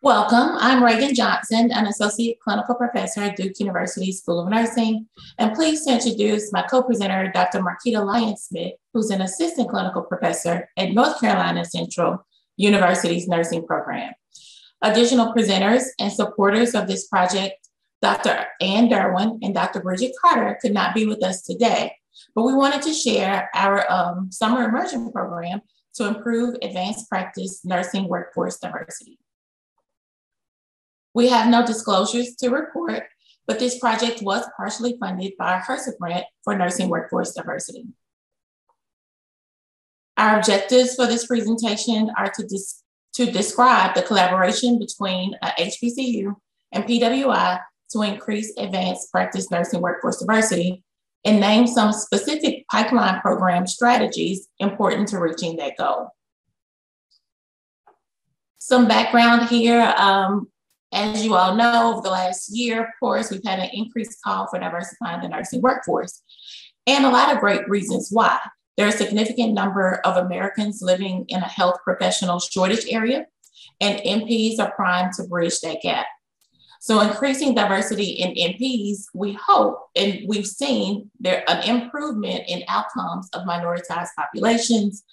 Welcome. I'm Ragan Johnson, an associate clinical professor at Duke University School of Nursing, and pleased to introduce my co-presenter, Dr. Marquita Lyons-Smith, who's an assistant clinical professor at North Carolina Central University's nursing program. Additional presenters and supporters of this project, Dr. Ann Derwin and Dr. Bridget Carter, could not be with us today, but we wanted to share our summer immersion program to improve advanced practice nursing workforce diversity. We have no disclosures to report, but this project was partially funded by our HRSA grant for nursing workforce diversity. Our objectives for this presentation are to describe the collaboration between HBCU and PWI to increase advanced practice nursing workforce diversity and name some specific pipeline program strategies important to reaching that goal. Some background here. As you all know, over the last year, of course, we've had an increased call for diversifying the nursing workforce, and a lot of great reasons why. There are a significant number of Americans living in a health professional shortage area, and NPs are primed to bridge that gap. So increasing diversity in NPs, we hope, and we've seen there an improvement in outcomes of minoritized populations,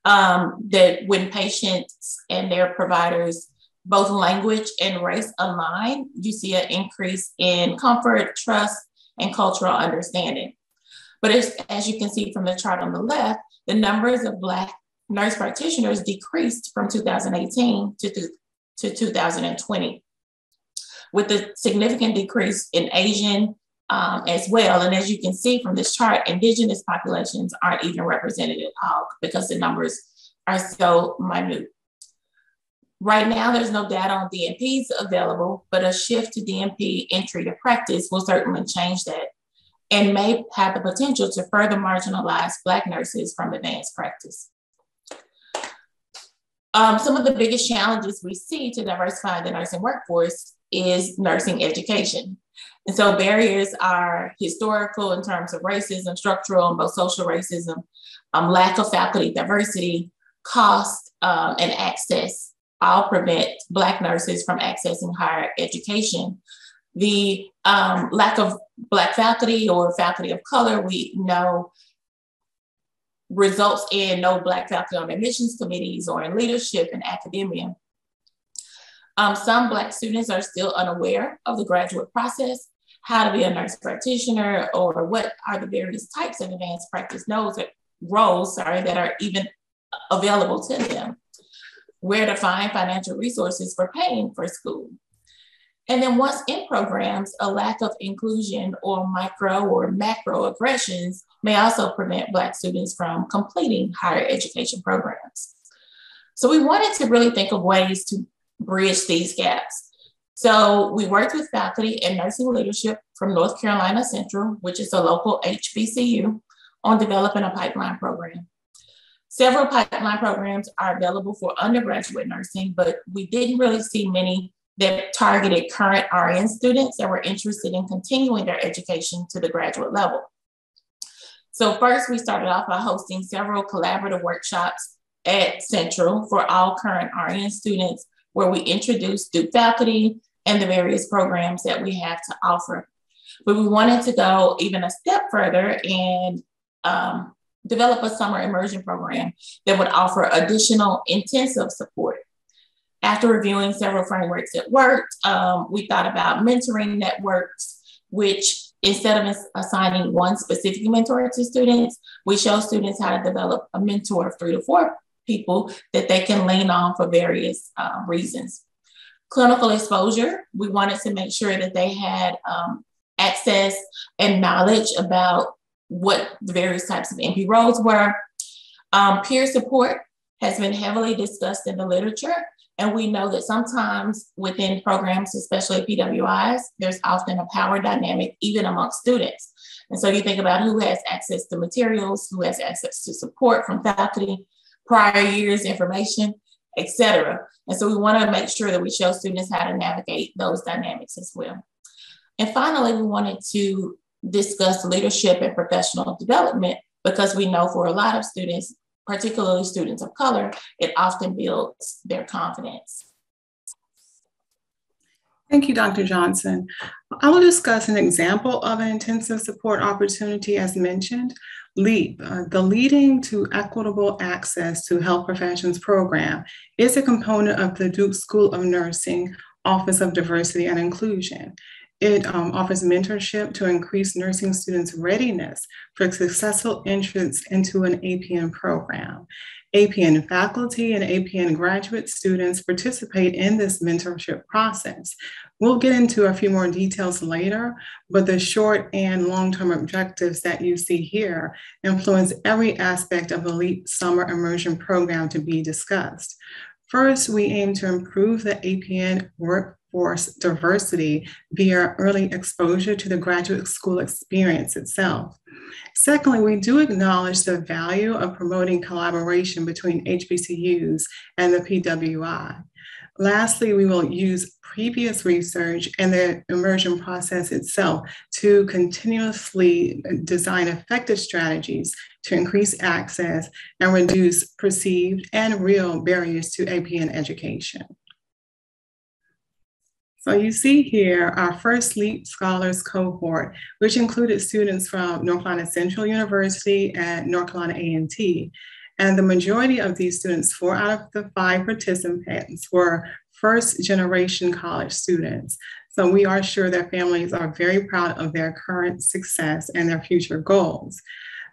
that when patients and their providers both language and race align, you see an increase in comfort, trust, and cultural understanding. But as you can see from the chart on the left, the numbers of Black nurse practitioners decreased from 2018 to 2020, with a significant decrease in Asian as well. And as you can see from this chart, Indigenous populations aren't even represented at all because the numbers are so minute. Right now, there's no data on DNPs available, but a shift to DNP entry to practice will certainly change that and may have the potential to further marginalize Black nurses from advanced practice. Some of the biggest challenges we see to diversify the nursing workforce is nursing education. And so barriers are historical in terms of racism, structural and both social racism, lack of faculty diversity, cost, and access. All prevent Black nurses from accessing higher education. The lack of Black faculty or faculty of color, we know, results in no Black faculty on admissions committees or in leadership and academia. Some Black students are still unaware of the graduate process, how to be a nurse practitioner, or what are the various types of advanced practice roles that are even available to them, where to find financial resources for paying for school. And then once in programs, a lack of inclusion or micro or macro aggressions may also prevent Black students from completing higher education programs. So we wanted to really think of ways to bridge these gaps. So we worked with faculty and nursing leadership from North Carolina Central, which is a local HBCU, on developing a pipeline program. Several pipeline programs are available for undergraduate nursing, but we didn't really see many that targeted current RN students that were interested in continuing their education to the graduate level. So first, we started off by hosting several collaborative workshops at Central for all current RN students, where we introduced Duke faculty and the various programs that we have to offer. But we wanted to go even a step further and develop a summer immersion program that would offer additional intensive support. After reviewing several frameworks that worked, we thought about mentoring networks, which instead of assigning one specific mentor to students, we show students how to develop a mentor of 3 to 4 people that they can lean on for various reasons. Clinical exposure, we wanted to make sure that they had access and knowledge about what the various types of NP roles were. Peer support has been heavily discussed in the literature, and we know that sometimes within programs, especially PWIs, there's often a power dynamic even amongst students. And so you think about who has access to materials, who has access to support from faculty, prior years information, et cetera. And so we want to make sure that we show students how to navigate those dynamics as well. And finally, we wanted to discuss leadership and professional development, because we know for a lot of students, particularly students of color, it often builds their confidence. Thank you, Dr. Johnson. I will discuss an example of an intensive support opportunity as mentioned. LEAP, the Leading to Equitable Access to Health Professions program, is a component of the Duke School of Nursing Office of Diversity and Inclusion. It offers mentorship to increase nursing students' readiness for successful entrance into an APN program. APN faculty and APN graduate students participate in this mentorship process. We'll get into a few more details later, but the short and long-term objectives that you see here influence every aspect of the LEAP Summer Immersion program to be discussed. First, we aim to improve the APN workforce diversity via early exposure to the graduate school experience itself. Secondly, we do acknowledge the value of promoting collaboration between HBCUs and the PWI. Lastly, we will use previous research and the immersion process itself to continuously design effective strategies to increase access and reduce perceived and real barriers to APN education. So you see here our first LEAP Scholars cohort, which included students from North Carolina Central University and North Carolina A&T. And the majority of these students, 4 out of the 5 participants, were first generation college students. So we are sure their families are very proud of their current success and their future goals.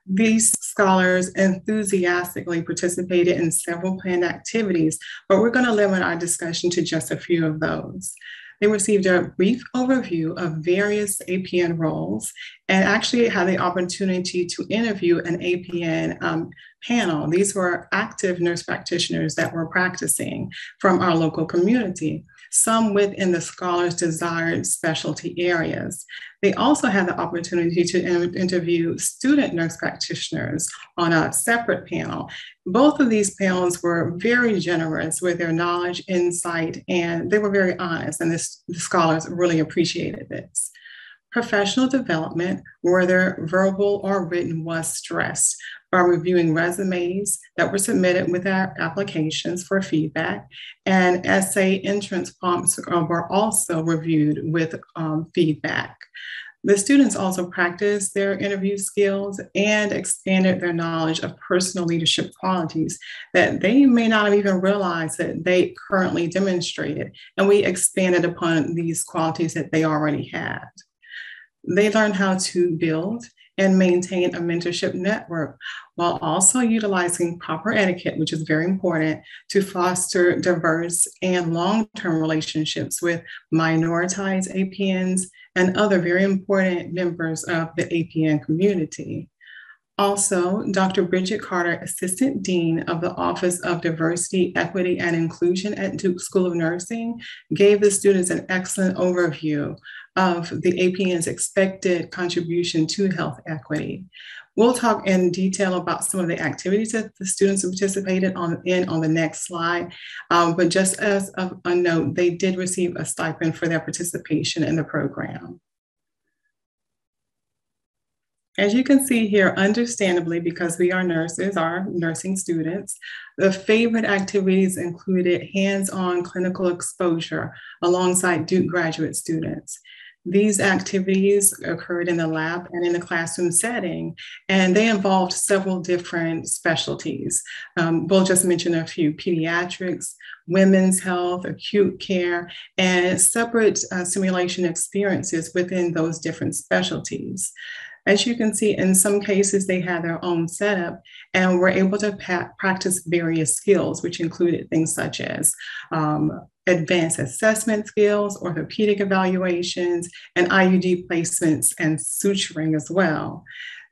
These scholars enthusiastically participated in several planned activities, but we're going to limit our discussion to just a few of those. They received a brief overview of various APN roles and actually had the opportunity to interview an APN panel. These were active nurse practitioners that were practicing from our local community, some within the scholars' desired specialty areas. They also had the opportunity to interview student nurse practitioners on a separate panel. Both of these panels were very generous with their knowledge, insight, and they were very honest, and the scholars really appreciated this. Professional development, whether verbal or written, was stressed by reviewing resumes that were submitted with our applications for feedback, and essay entrance prompts were also reviewed with feedback. The students also practiced their interview skills and expanded their knowledge of personal leadership qualities that they may not have even realized that they currently demonstrated, and we expanded upon these qualities that they already had. They learned how to build and maintain a mentorship network while also utilizing proper etiquette, which is very important, to foster diverse and long-term relationships with minoritized APNs and other very important members of the APN community. Also, Dr. Bridget Carter, Assistant Dean of the Office of Diversity, Equity, and Inclusion at Duke School of Nursing, gave the students an excellent overview of the APN's expected contribution to health equity. We'll talk in detail about some of the activities that the students participated in the next slide, but just as a note, they did receive a stipend for their participation in the program. As you can see here, understandably, because we are nurses, our nursing students, the favorite activities included hands-on clinical exposure alongside Duke graduate students. These activities occurred in the lab and in the classroom setting, and they involved several different specialties. We'll just mention a few: pediatrics, women's health, acute care, and separate simulation experiences within those different specialties. As you can see, in some cases, they had their own setup and were able to practice various skills, which included things such as advanced assessment skills, orthopedic evaluations, and IUD placements and suturing as well.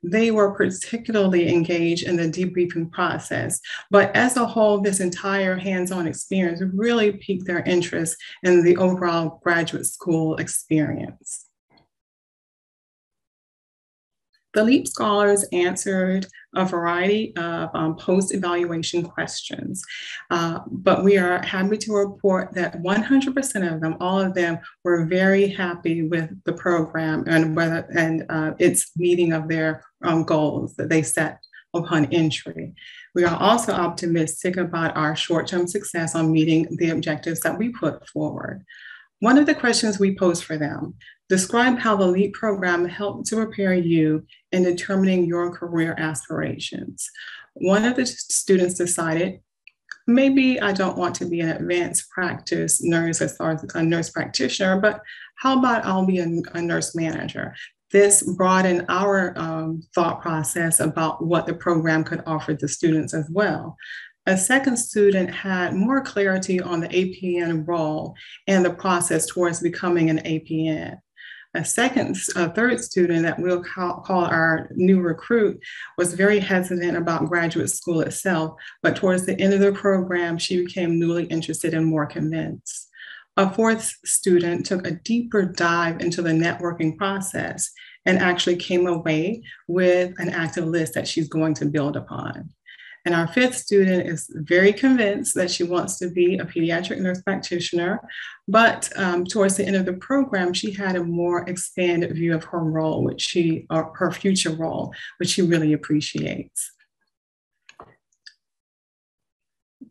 They were particularly engaged in the debriefing process, but as a whole, this entire hands-on experience really piqued their interest in the overall graduate school experience. The LEAP scholars answered a variety of post-evaluation questions, but we are happy to report that 100% of them, all of them, were very happy with the program and its meeting of their goals that they set upon entry. We are also optimistic about our short-term success on meeting the objectives that we put forward. One of the questions we posed for them: describe how the LEAP program helped to prepare you in determining your career aspirations. One of the students decided, maybe I don't want to be an advanced practice nurse as far as a nurse practitioner, but how about I'll be a nurse manager? This broadened our thought process about what the program could offer the students as well. A second student had more clarity on the APN role and the process towards becoming an APN. A third student that we'll call our new recruit was very hesitant about graduate school itself, but towards the end of the program, she became newly interested and more convinced. A fourth student took a deeper dive into the networking process and actually came away with an active list that she's going to build upon. And our fifth student is very convinced that she wants to be a pediatric nurse practitioner, but towards the end of the program, she had a more expanded view of her role, her future role, which she really appreciates.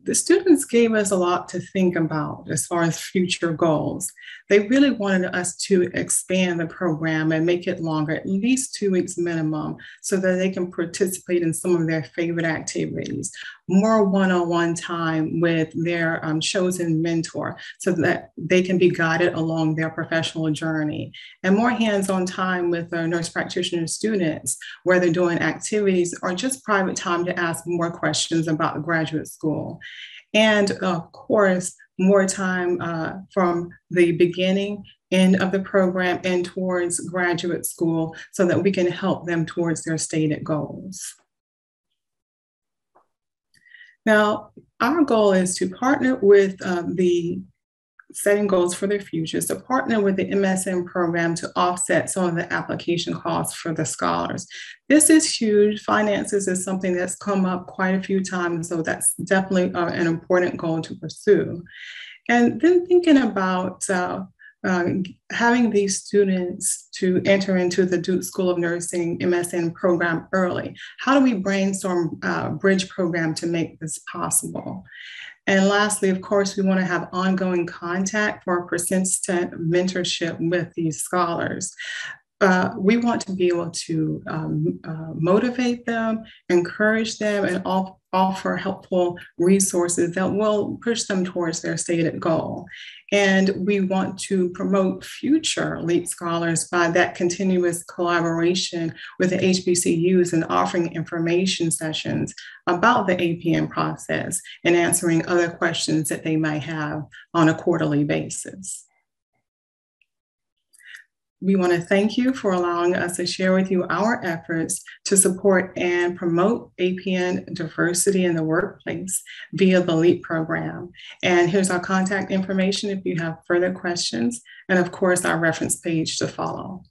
The students gave us a lot to think about as far as future goals. They really wanted us to expand the program and make it longer, at least 2 weeks minimum, so that they can participate in some of their favorite activities, more one-on-one time with their chosen mentor so that they can be guided along their professional journey, and more hands-on time with their nurse practitioner students, where they're doing activities or just private time to ask more questions about graduate school. And of course, more time from the beginning, end of the program, and towards graduate school so that we can help them towards their stated goals. Now, our goal is to partner with the setting goals for their futures, to partner with the MSN program to offset some of the application costs for the scholars. This is huge. Finances is something that's come up quite a few times, so that's definitely an important goal to pursue. And then thinking about having these students to enter into the Duke School of Nursing MSN program early. How do we brainstorm a bridge program to make this possible? And lastly, of course, we want to have ongoing contact for persistent mentorship with these scholars. We want to be able to motivate them, encourage them, and offer helpful resources that will push them towards their stated goal. And we want to promote future LEAP scholars by that continuous collaboration with the HBCUs and offering information sessions about the APN process and answering other questions that they might have on a quarterly basis. We want to thank you for allowing us to share with you our efforts to support and promote APN diversity in the workplace via the LEAP program. And here's our contact information if you have further questions, and of course, our reference page to follow.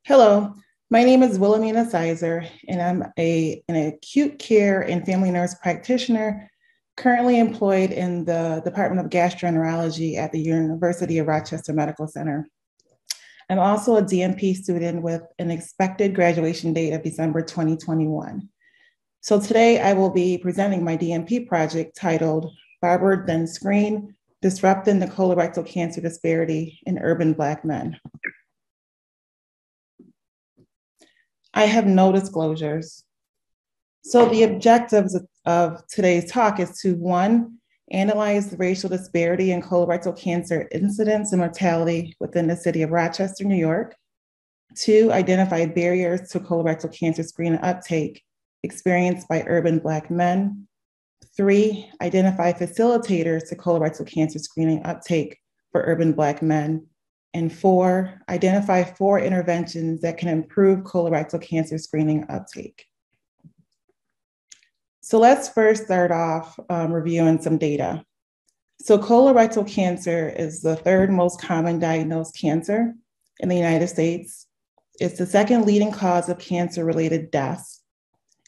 Hello, my name is Wilhelmina, and I'm an acute care and family nurse practitioner currently employed in the Department of Gastroenterology at the University of Rochester Medical Center. I'm also a DNP student with an expected graduation date of December 2021. So today I will be presenting my DNP project titled BarberED Then Screen, Disrupting the Colorectal Cancer Disparity in Urban Black Men. I have no disclosures. So the objectives of today's talk is to, one, analyze the racial disparity in colorectal cancer incidence and mortality within the city of Rochester, New York. Two, identify barriers to colorectal cancer screening uptake experienced by urban Black men. Three, identify facilitators to colorectal cancer screening uptake for urban Black men. And four, identify 4 interventions that can improve colorectal cancer screening uptake. So let's first start off reviewing some data. So colorectal cancer is the 3rd most common diagnosed cancer in the United States. It's the 2nd leading cause of cancer-related deaths.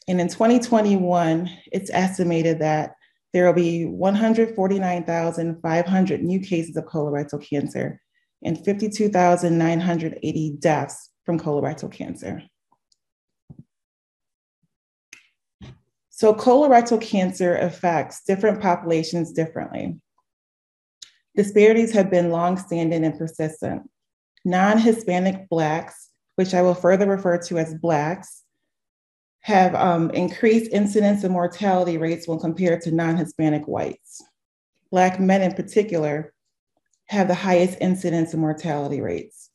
And in 2021, it's estimated that there will be 149,500 new cases of colorectal cancer and 52,980 deaths from colorectal cancer. So colorectal cancer affects different populations differently. Disparities have been longstanding and persistent. Non-Hispanic Blacks, which I will further refer to as Blacks, have increased incidence and mortality rates when compared to non-Hispanic whites. Black men in particular have the highest incidence and mortality rates.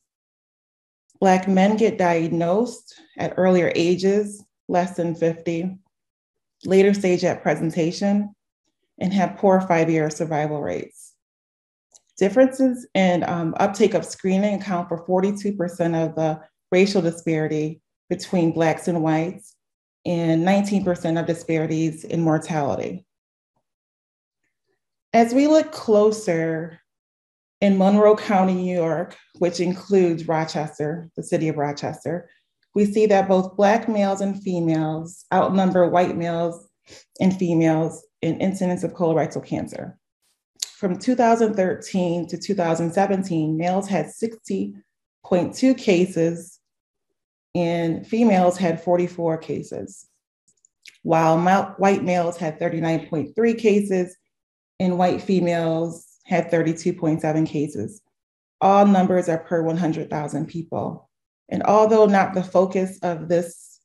Black men get diagnosed at earlier ages, less than 50, later stage at presentation, and have poor 5-year survival rates. Differences in uptake of screening account for 42% of the racial disparity between Blacks and whites, and 19% of disparities in mortality. As we look closer in Monroe County, New York, which includes Rochester, the city of Rochester, we see that both Black males and females outnumber white males and females in incidence of colorectal cancer. From 2013 to 2017, males had 60.2 cases and females had 44 cases, while white males had 39.3 cases and white females had 32.7 cases. All numbers are per 100,000 people. And although not the focus of this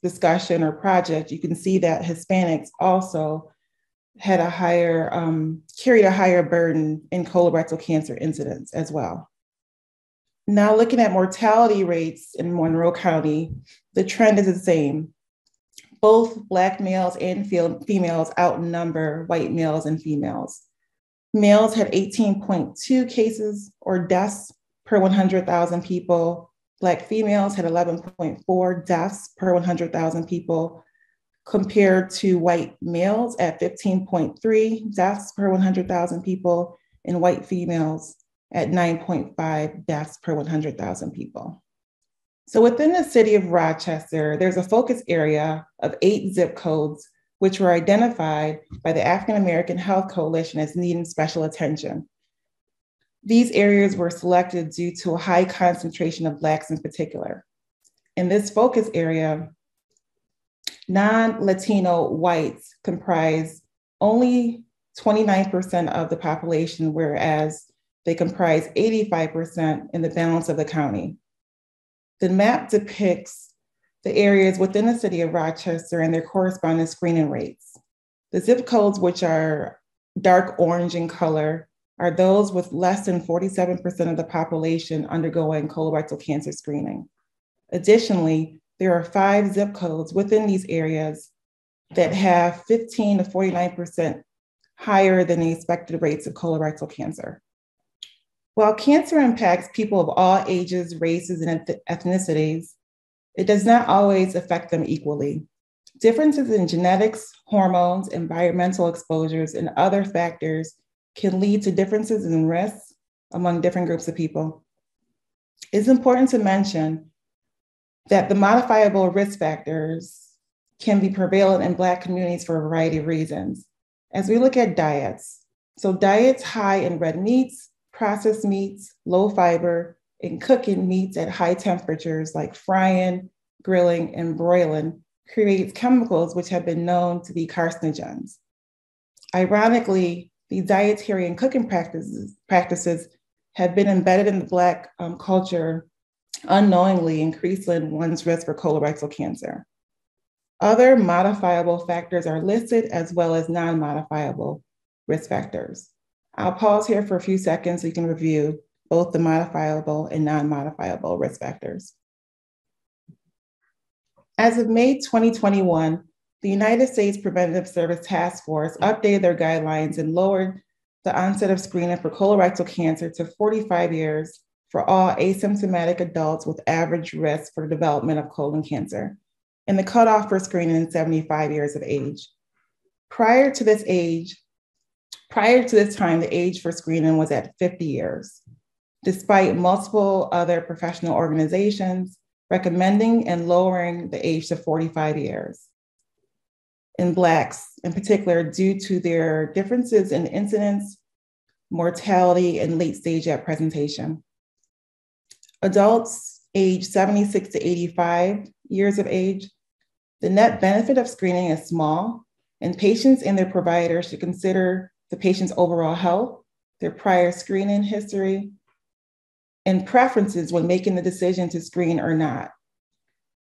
discussion or project, you can see that Hispanics also had carried a higher burden in colorectal cancer incidence as well. Now looking at mortality rates in Monroe County, the trend is the same. Both Black males and females outnumber white males and females. Males had 18.2 cases or deaths per 100,000 people. Black females had 11.4 deaths per 100,000 people, compared to white males at 15.3 deaths per 100,000 people, and white females at 9.5 deaths per 100,000 people. So within the city of Rochester, there's a focus area of 8 zip codes, which were identified by the African American Health Coalition as needing special attention. These areas were selected due to a high concentration of Blacks in particular. In this focus area, non-Latino whites comprise only 29% of the population, whereas they comprise 85% in the balance of the county. The map depicts the areas within the city of Rochester and their corresponding screening rates. The zip codes, which are dark orange in color, are those with less than 47% of the population undergoing colorectal cancer screening. Additionally, there are 5 zip codes within these areas that have 15 to 49% higher than the expected rates of colorectal cancer. While cancer impacts people of all ages, races, and ethnicities, it does not always affect them equally. Differences in genetics, hormones, environmental exposures, and other factors can lead to differences in risks among different groups of people. It's important to mention that the modifiable risk factors can be prevalent in Black communities for a variety of reasons. As we look at diets, so diets high in red meats, processed meats, low fiber, and cooking meats at high temperatures like frying, grilling, and broiling creates chemicals which have been known to be carcinogens. Ironically, these dietary and cooking practices have been embedded in the Black culture unknowingly, increasing one's risk for colorectal cancer. Other modifiable factors are listed, as well as non-modifiable risk factors. I'll pause here for a few seconds so you can review both the modifiable and non-modifiable risk factors. As of May 2021, the United States Preventive Service Task Force updated their guidelines and lowered the onset of screening for colorectal cancer to 45 years for all asymptomatic adults with average risk for development of colon cancer, and the cutoff for screening is 75 years of age. Prior to this time, the age for screening was at 50 years, despite multiple other professional organizations recommending and lowering the age to 45 years. In Blacks, in particular, due to their differences in incidence, mortality, and late stage at presentation. Adults aged 76 to 85 years of age The net benefit of screening is small, and patients and their providers should consider the patient's overall health, their prior screening history, and preferences when making the decision to screen or not.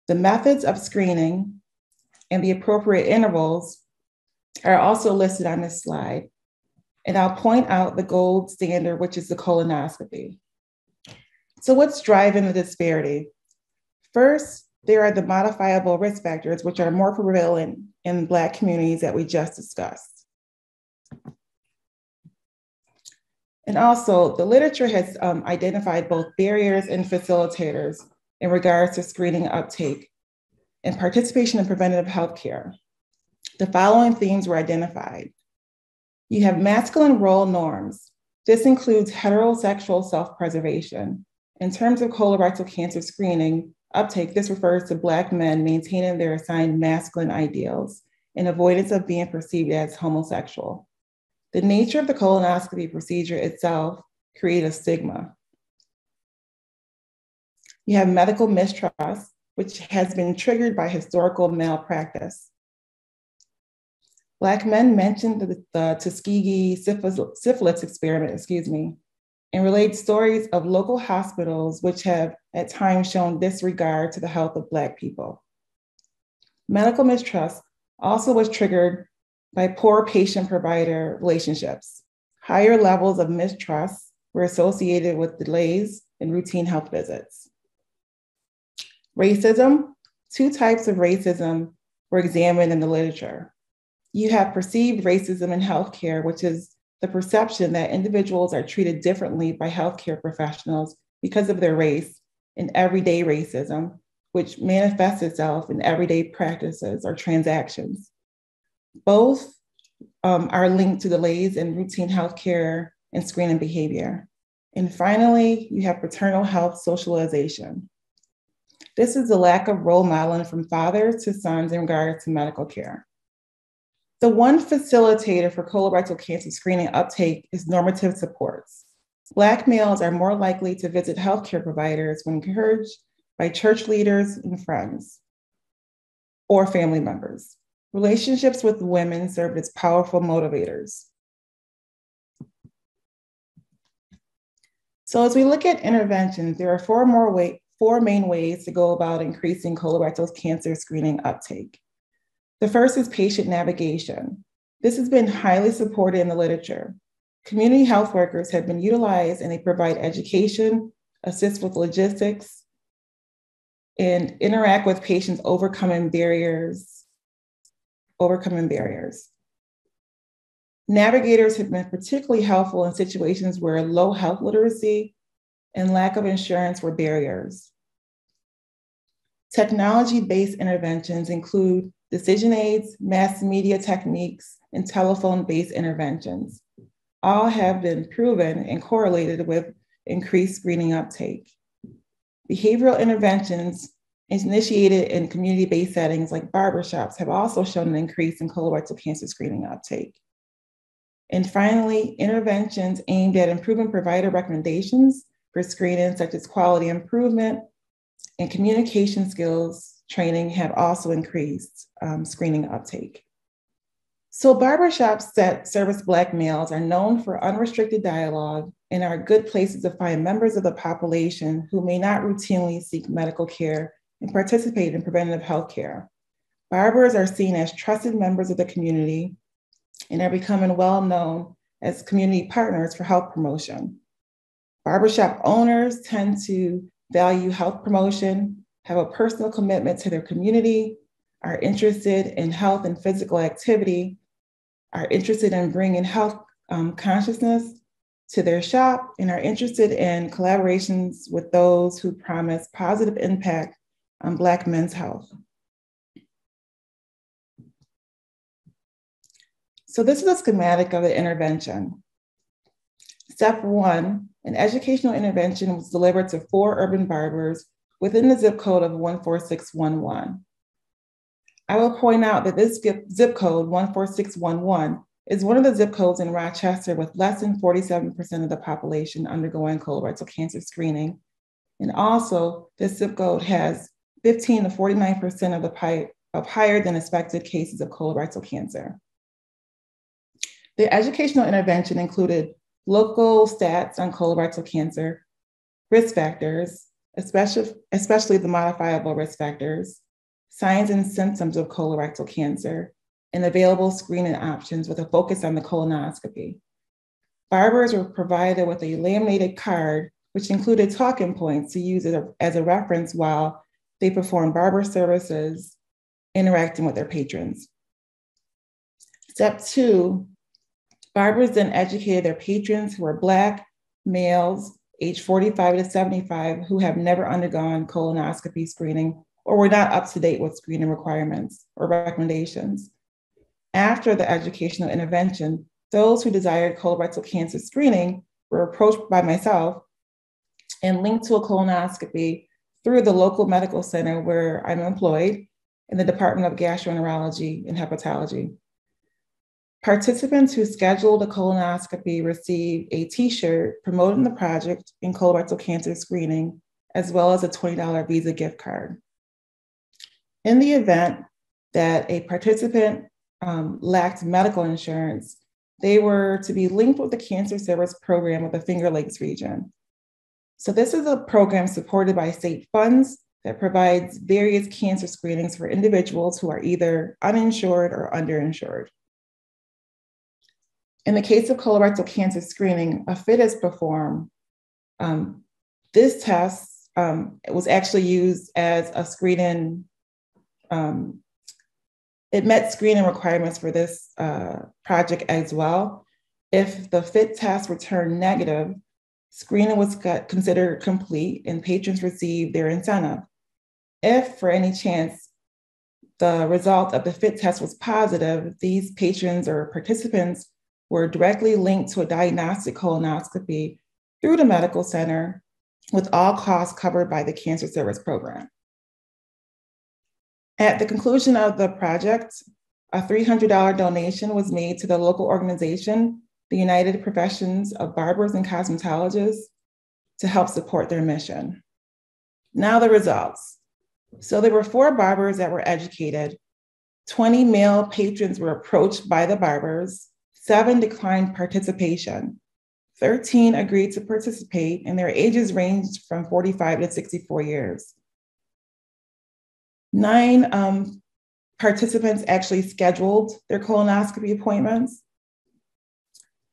The methods of screening and the appropriate intervals are also listed on this slide. And I'll point out the gold standard, which is the colonoscopy. So what's driving the disparity? First, there are the modifiable risk factors, which are more prevalent in Black communities that we just discussed. And also, the literature has identified both barriers and facilitators in regards to screening uptake and participation in preventative healthcare. The following themes were identified. You have masculine role norms. This includes heterosexual self-preservation. In terms of colorectal cancer screening uptake, this refers to Black men maintaining their assigned masculine ideals in avoidance of being perceived as homosexual. The nature of the colonoscopy procedure itself creates a stigma. You have medical mistrust, which has been triggered by historical malpractice. Black men mentioned the Tuskegee syphilis experiment, and relate stories of local hospitals which have at times shown disregard to the health of Black people. Medical mistrust also was triggered by poor patient-provider relationships. Higher levels of mistrust were associated with delays in routine health visits. Racism, 2 types of racism were examined in the literature. You have perceived racism in healthcare, which is the perception that individuals are treated differently by healthcare professionals because of their race, and everyday racism, which manifests itself in everyday practices or transactions. Both are linked to delays in routine healthcare and screening behavior. And finally, you have paternal health socialization. This is the lack of role modeling from fathers to sons in regards to medical care. The one facilitator for colorectal cancer screening uptake is normative supports. Black males are more likely to visit healthcare providers when encouraged by church leaders and friends or family members. Relationships with women serve as powerful motivators. So as we look at interventions, there are four main ways to go about increasing colorectal cancer screening uptake. The first is patient navigation. This has been highly supported in the literature. Community health workers have been utilized and they provide education, assist with logistics, and interact with patients overcoming barriers. Navigators have been particularly helpful in situations where low health literacy and lack of insurance were barriers. Technology-based interventions include decision aids, mass media techniques, and telephone-based interventions. All have been proven and correlated with increased screening uptake. Behavioral interventions initiated in community-based settings like barbershops have also shown an increase in colorectal cancer screening uptake. And finally, interventions aimed at improving provider recommendations for screening, such as quality improvement and communication skills training, have also increased screening uptake. So barbershops that service Black males are known for unrestricted dialogue and are good places to find members of the population who may not routinely seek medical care and participate in preventative health care. Barbers are seen as trusted members of the community and are becoming well known as community partners for health promotion. Barbershop owners tend to value health promotion, have a personal commitment to their community, are interested in health and physical activity, are interested in bringing health consciousness to their shop, and are interested in collaborations with those who promise positive impact on Black men's health. So this is a schematic of the intervention. Step 1, an educational intervention was delivered to 4 urban barbers within the zip code of 14611. I will point out that this zip code, 14611, is one of the zip codes in Rochester with less than 47% of the population undergoing colorectal cancer screening. And also, this zip code has 15 to 49% of the of higher than expected cases of colorectal cancer. The educational intervention included local stats on colorectal cancer, risk factors, especially the modifiable risk factors, signs and symptoms of colorectal cancer, and available screening options with a focus on the colonoscopy. Barbers were provided with a laminated card, which included talking points to use as a reference while they performed barber services, interacting with their patrons. Step 2, barbers then educated their patrons who are Black, males, age 45 to 75, who have never undergone colonoscopy screening or were not up to date with screening requirements or recommendations. After the educational intervention, those who desired colorectal cancer screening were approached by myself and linked to a colonoscopy through the local medical center where I'm employed in the Department of Gastroenterology and Hepatology. Participants who scheduled a colonoscopy received a t-shirt promoting the project in colorectal cancer screening, as well as a $20 Visa gift card. In the event that a participant lacked medical insurance, they were to be linked with the Cancer Service Program of the Finger Lakes region. So this is a program supported by state funds that provides various cancer screenings for individuals who are either uninsured or underinsured. In the case of colorectal cancer screening, a FIT is performed. This test was actually used as a screening. It met screening requirements for this project as well. If the FIT test returned negative, screening was considered complete and patrons received their incentive. If for any chance the result of the FIT test was positive, these patrons or participants were directly linked to a diagnostic colonoscopy through the medical center with all costs covered by the Cancer Service Program. At the conclusion of the project, a $300 donation was made to the local organization, the United Professions of Barbers and Cosmetologists, to help support their mission. Now the results. So there were 4 barbers that were educated. 20 male patrons were approached by the barbers. 7 declined participation. 13 agreed to participate, and their ages ranged from 45 to 64 years. 9 participants actually scheduled their colonoscopy appointments,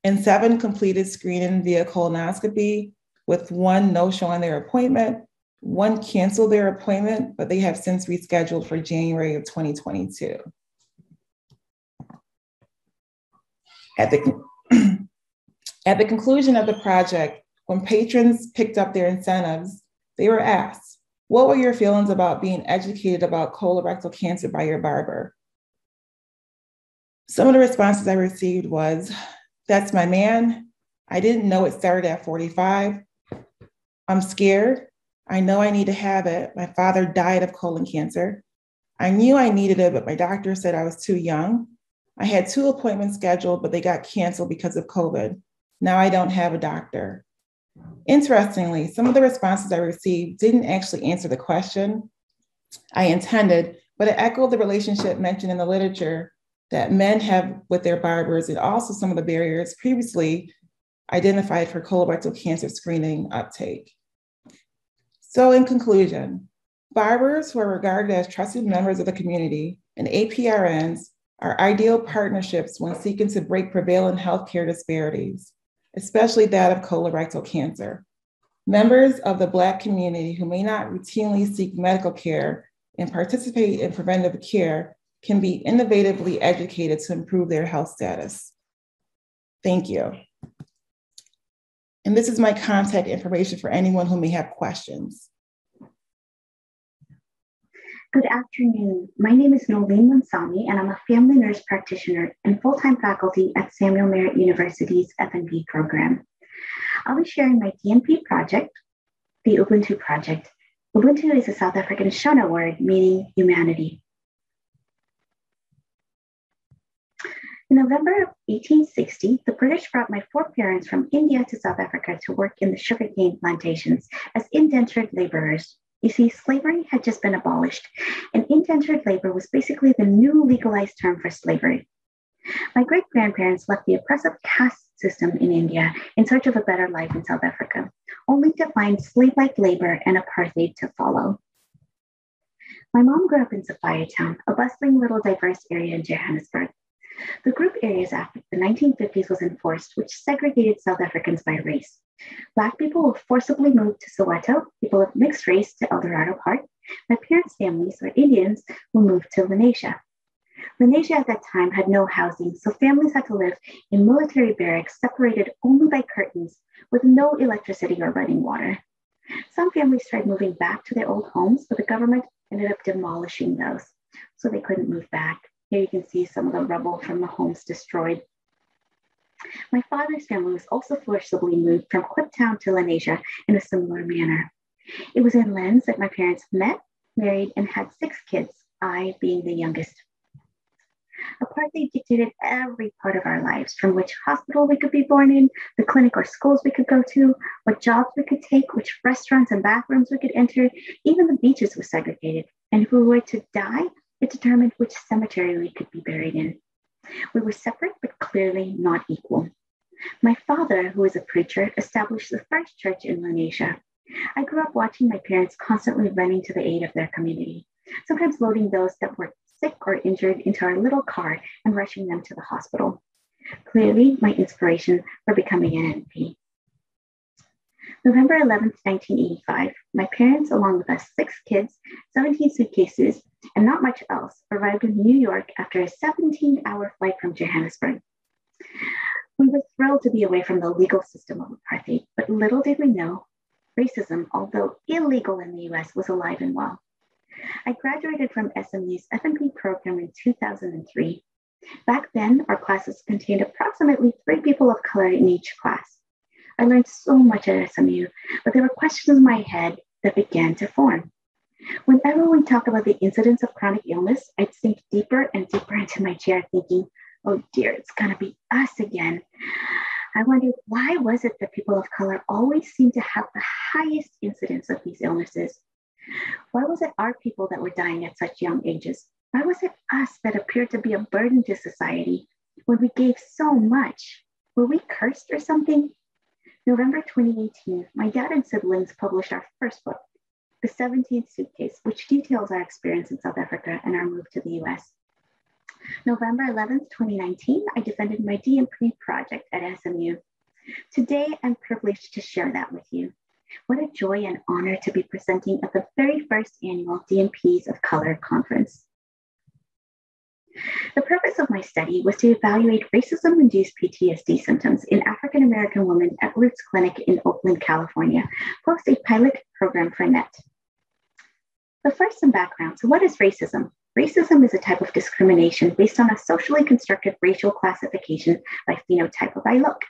and 7 completed screening via colonoscopy, with 1 no-show on their appointment. 1 canceled their appointment, but they have since rescheduled for January of 2022. At the conclusion of the project, when patrons picked up their incentives, they were asked, "What were your feelings about being educated about colorectal cancer by your barber?" Some of the responses I received was, "That's my man. I didn't know it started at 45. I'm scared. I know I need to have it. My father died of colon cancer. I knew I needed it, but my doctor said I was too young. I had 2 appointments scheduled, but they got canceled because of COVID. Now I don't have a doctor." Interestingly, some of the responses I received didn't actually answer the question I intended, but it echoed the relationship mentioned in the literature that men have with their barbers, and also some of the barriers previously identified for colorectal cancer screening uptake. So in conclusion, barbers who are regarded as trusted members of the community and APRNs are ideal partnerships when seeking to break prevalent healthcare disparities, especially that of colorectal cancer. Members of the Black community who may not routinely seek medical care and participate in preventive care can be innovatively educated to improve their health status. Thank you. And this is my contact information for anyone who may have questions. Good afternoon. My name is Noelene Moonsamy, and I'm a family nurse practitioner and full-time faculty at Samuel Merritt University's F&B program. I'll be sharing my DNP project, the Ubuntu project. Ubuntu is a South African Shona word meaning humanity. In November of 1860, the British brought my foreparents from India to South Africa to work in the sugarcane plantations as indentured laborers. You see, slavery had just been abolished, and indentured labor was basically the new legalized term for slavery. My great-grandparents left the oppressive caste system in India in search of a better life in South Africa, only to find slave-like labor and apartheid to follow. My mom grew up in Sophia Town, a bustling little diverse area in Johannesburg. The Group Areas Act of the 1950s was enforced, which segregated South Africans by race. Black people were forcibly moved to Soweto, people of mixed race to Eldorado Park. My parents' families, or Indians, were moved to Lenasia. Lenasia at that time had no housing, so families had to live in military barracks separated only by curtains with no electricity or running water. Some families tried moving back to their old homes, but the government ended up demolishing those, so they couldn't move back. Here you can see some of the rubble from the homes destroyed. My father's family was also forcibly moved from Kliptown to Lenasia in a similar manner. It was in Lens that my parents met, married, and had 6 kids, I being the youngest. Apartheid dictated every part of our lives, from which hospital we could be born in, the clinic or schools we could go to, what jobs we could take, which restaurants and bathrooms we could enter. Even the beaches were segregated. And if we were to die, it determined which cemetery we could be buried in. We were separate, but clearly not equal. My father, who was a preacher, established the first church in Lenasia. I grew up watching my parents constantly running to the aid of their community, sometimes loading those that were sick or injured into our little car and rushing them to the hospital. Clearly, my inspiration for becoming an NP. November 11th, 1985, my parents, along with us 6 kids, 17 suitcases, and not much else, arrived in New York after a 17-hour flight from Johannesburg. We were thrilled to be away from the legal system of apartheid, but little did we know, racism, although illegal in the US, was alive and well. I graduated from SMU's F&P program in 2003. Back then, our classes contained approximately 3 people of color in each class. I learned so much at SMU, but there were questions in my head that began to form. Whenever we talk about the incidence of chronic illness, I'd sink deeper and deeper into my chair thinking, oh dear, it's gonna be us again. I wondered, why was it that people of color always seemed to have the highest incidence of these illnesses? Why was it our people that were dying at such young ages? Why was it us that appeared to be a burden to society when we gave so much? Were we cursed or something? November 2018, my dad and siblings published our first book, The 17th Suitcase, which details our experience in South Africa and our move to the US. November 11th, 2019, I defended my DMP project at SMU. Today, I'm privileged to share that with you. What a joy and honor to be presenting at the very first annual DMPs of Color Conference. The purpose of my study was to evaluate racism-induced PTSD symptoms in African-American women at Roots Clinic in Oakland, California, post a pilot program for NET. But first, some background. So what is racism? Racism is a type of discrimination based on a socially constructed racial classification by phenotype or by look.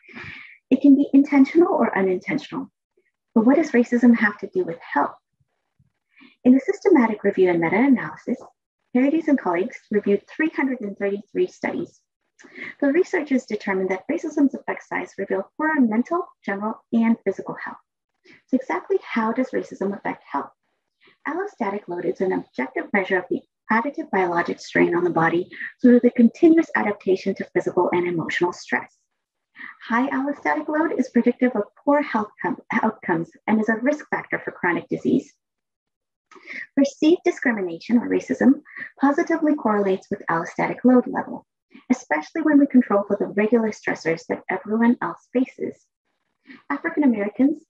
It can be intentional or unintentional. But what does racism have to do with health? In a systematic review and meta-analysis, Paradis and colleagues reviewed 333 studies. The researchers determined that racism's effect size revealed poor mental, general, and physical health. So exactly how does racism affect health? Allostatic load is an objective measure of the additive biologic strain on the body through the continuous adaptation to physical and emotional stress. High allostatic load is predictive of poor health outcomes and is a risk factor for chronic disease. Perceived discrimination or racism positively correlates with allostatic load level, especially when we control for the regular stressors that everyone else faces. African Americans,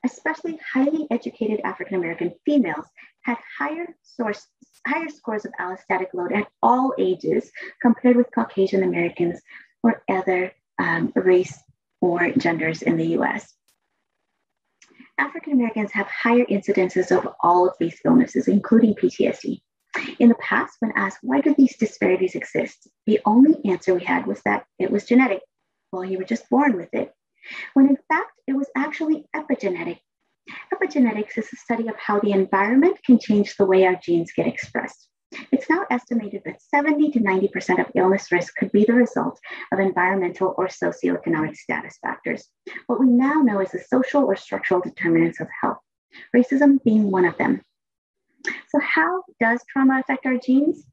especially highly educated African American females, had higher scores of allostatic load at all ages compared with Caucasian Americans or other race or genders in the US. African Americans have higher incidences of all of these illnesses, including PTSD. In the past, when asked why do these disparities exist, the only answer we had was that it was genetic. Well, you were just born with it. When in fact, it was actually epigenetic. Epigenetics is the study of how the environment can change the way our genes get expressed. It's now estimated that 70 to 90% of illness risk could be the result of environmental or socioeconomic status factors. What we now know is the social or structural determinants of health, racism being one of them. So how does trauma affect our genes?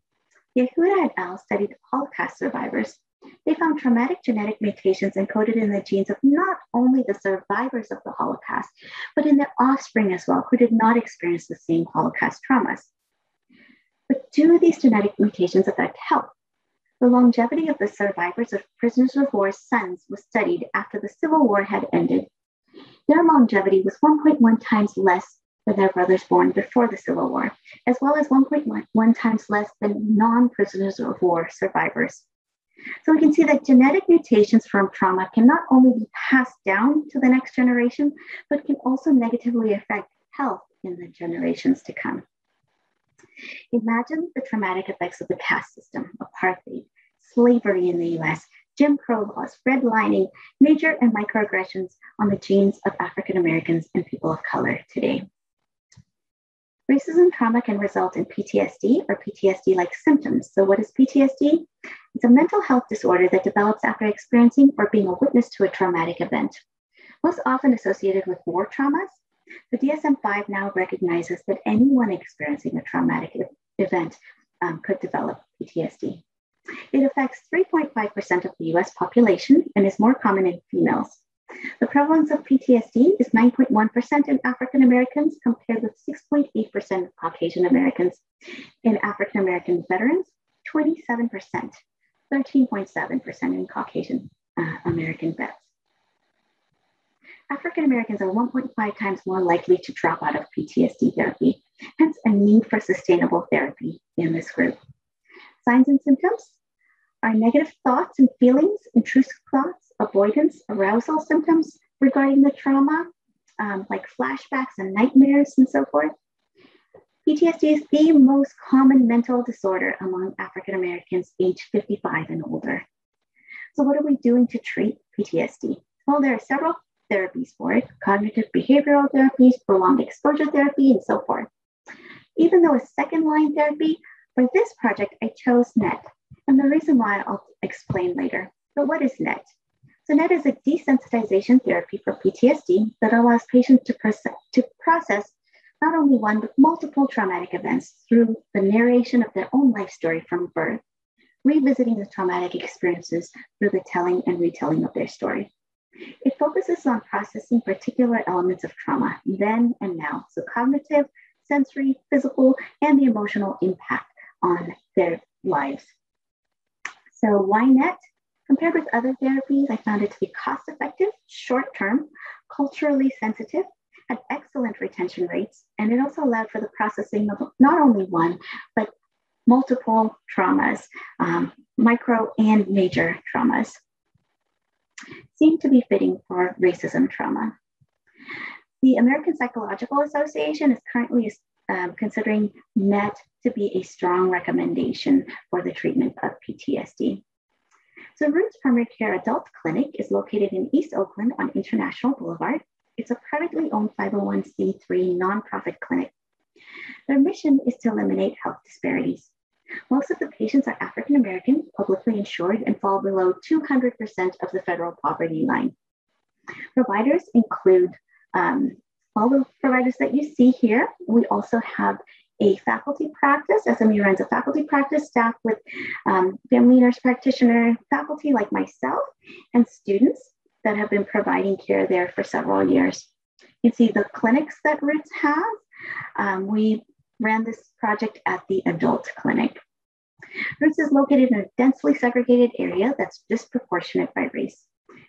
Yehuda et al. Studied Holocaust survivors. They found traumatic genetic mutations encoded in the genes of not only the survivors of the Holocaust, but in their offspring as well, who did not experience the same Holocaust traumas. But do these genetic mutations affect health? The longevity of the survivors of prisoners of war's sons was studied after the Civil War had ended. Their longevity was 1.1 times less than their brothers born before the Civil War, as well as 1.1 times less than non-prisoners of war survivors. So we can see that genetic mutations from trauma can not only be passed down to the next generation, but can also negatively affect health in the generations to come. Imagine the traumatic effects of the caste system, apartheid, slavery in the US, Jim Crow laws, redlining, major and microaggressions on the genes of African Americans and people of color today. Racism trauma can result in PTSD or PTSD-like symptoms. So what is PTSD? It's a mental health disorder that develops after experiencing or being a witness to a traumatic event. Most often associated with war traumas, the DSM-5 now recognizes that anyone experiencing a traumatic event could develop PTSD. It affects 3.5% of the US population and is more common in females. The prevalence of PTSD is 9.1% in African Americans compared with 6.8% of Caucasian Americans. In African American veterans, 27%, 13.7% in Caucasian American vets. African Americans are 1.5 times more likely to drop out of PTSD therapy, hence a need for sustainable therapy in this group. Signs and symptoms are negative thoughts and feelings, intrusive thoughts, avoidance, arousal symptoms regarding the trauma, like flashbacks and nightmares and so forth. PTSD is the most common mental disorder among African Americans aged 55 and older. So what are we doing to treat PTSD? Well, there are several therapies for it: cognitive behavioral therapies, prolonged exposure therapy, and so forth. Even though a second-line therapy, for this project, I chose NET. And the reason why I'll explain later. But what is NET? So NET is a desensitization therapy for PTSD that allows patients to process not only one, but multiple traumatic events through the narration of their own life story from birth, revisiting the traumatic experiences through the telling and retelling of their story. It focuses on processing particular elements of trauma, then and now. So cognitive, sensory, physical, and the emotional impact on their lives. So why NET? Compared with other therapies, I found it to be cost-effective, short-term, culturally sensitive, had excellent retention rates, and it also allowed for the processing of not only one, but multiple traumas, micro and major traumas. Seemed to be fitting for racism trauma. The American Psychological Association is currently considering NET to be a strong recommendation for the treatment of PTSD. So Roots Primary Care Adult Clinic is located in East Oakland on International Boulevard. It's a privately owned 501c3 nonprofit clinic. Their mission is to eliminate health disparities. Most of the patients are African American, publicly insured, and fall below 200% of the federal poverty line. Providers include all the providers that you see here. We also have a faculty practice. SMU runs a faculty practice staffed with family nurse practitioner faculty like myself and students that have been providing care there for several years. You can see the clinics that Roots has. We ran this project at the adult clinic. Roots is located in a densely segregated area that's disproportionate by race.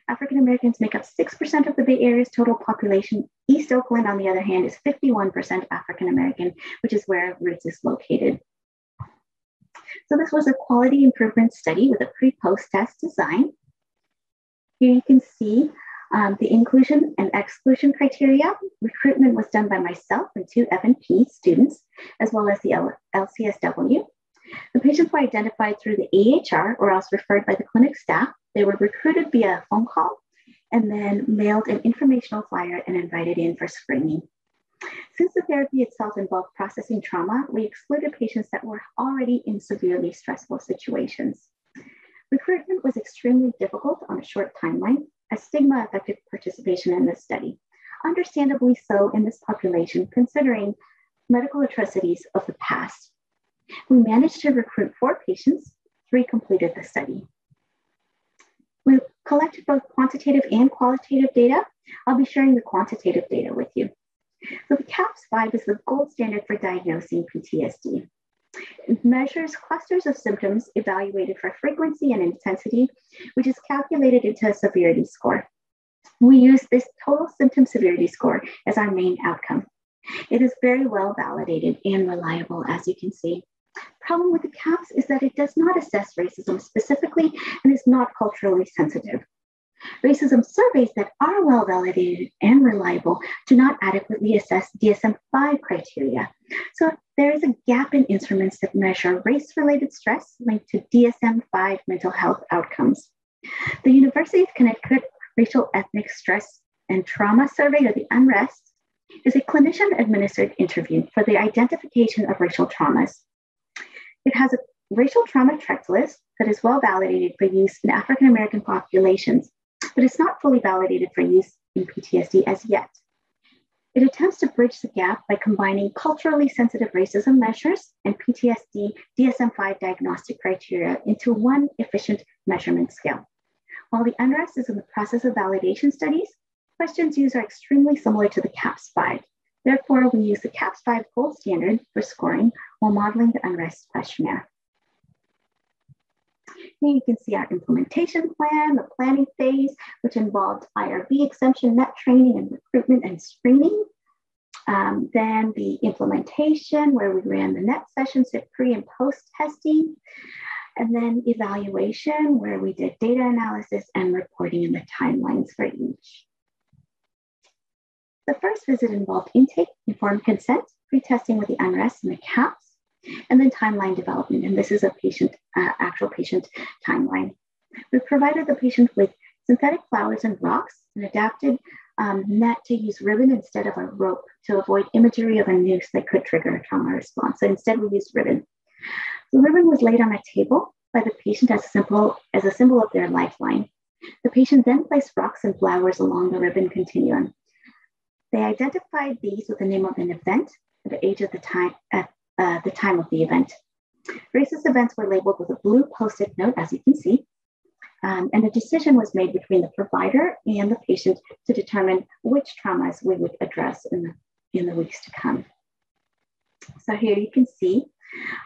African Americans make up 6% of the Bay Area's total population. East Oakland, on the other hand, is 51% African American, which is where Roots is located. So this was a quality improvement study with a pre-post test design. Here you can see the inclusion and exclusion criteria. Recruitment was done by myself and 2 F&P students, as well as the LCSW. The patients were identified through the AHR or else referred by the clinic staff. They were recruited via a phone call and then mailed an informational flyer and invited in for screening. Since the therapy itself involved processing trauma, we excluded patients that were already in severely stressful situations. Recruitment was extremely difficult on a short timeline, as stigma affected participation in this study. Understandably so in this population, considering medical atrocities of the past. We managed to recruit 4 patients, 3 completed the study. We collected both quantitative and qualitative data. I'll be sharing the quantitative data with you. So the CAPS-5 is the gold standard for diagnosing PTSD. It measures clusters of symptoms evaluated for frequency and intensity, which is calculated into a severity score. We use this total symptom severity score as our main outcome. It is very well validated and reliable, as you can see. Problem with the CAPS is that it does not assess racism specifically and is not culturally sensitive. Racism surveys that are well validated and reliable do not adequately assess DSM-5 criteria. So there is a gap in instruments that measure race-related stress linked to DSM-5 mental health outcomes. The University of Connecticut Racial Ethnic Stress and Trauma Survey, or the UNREST, is a clinician-administered interview for the identification of racial traumas. It has a racial trauma checklist that is well validated for use in African-American populations, but it's not fully validated for use in PTSD as yet. It attempts to bridge the gap by combining culturally sensitive racism measures and PTSD DSM-5 diagnostic criteria into one efficient measurement scale. While the UNREST is in the process of validation studies, questions used are extremely similar to the CAPS-5. Therefore, we use the CAPS-5 gold standard for scoring while modeling the UNREST questionnaire. Here you can see our implementation plan, the planning phase, which involved IRB exemption, net training, and recruitment and screening. Then the implementation, where we ran the net sessions at pre and post testing. And then evaluation, where we did data analysis and reporting in the timelines for each. The first visit involved intake, informed consent, pre-testing with the UNREST and the CAPS, and then timeline development. And this is a patient, actual patient timeline. We provided the patient with synthetic flowers and rocks and adapted net to use ribbon instead of a rope to avoid imagery of a noose that could trigger a trauma response. So instead we used ribbon. The ribbon was laid on a table by the patient as a symbol of their lifeline. The patient then placed rocks and flowers along the ribbon continuum. They identified these with the name of an event and the age of the time at the time of the event. Racist events were labeled with a blue Post-it note, as you can see, and a decision was made between the provider and the patient to determine which traumas we would address in the weeks to come. So here you can see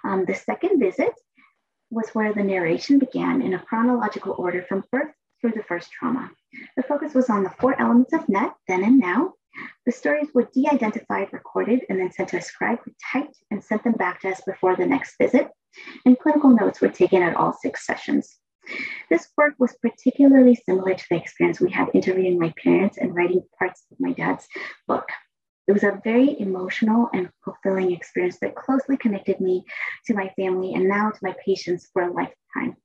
the second visit was where the narration began in a chronological order from birth through the first trauma. The focus was on the 4 elements of NET, then and now. The stories were de-identified, recorded, and then sent to a scribe who typed and sent them back to us before the next visit, and clinical notes were taken at all 6 sessions. This work was particularly similar to the experience we had interviewing my parents and writing parts of my dad's book. It was a very emotional and fulfilling experience that closely connected me to my family and now to my patients for a lifetime.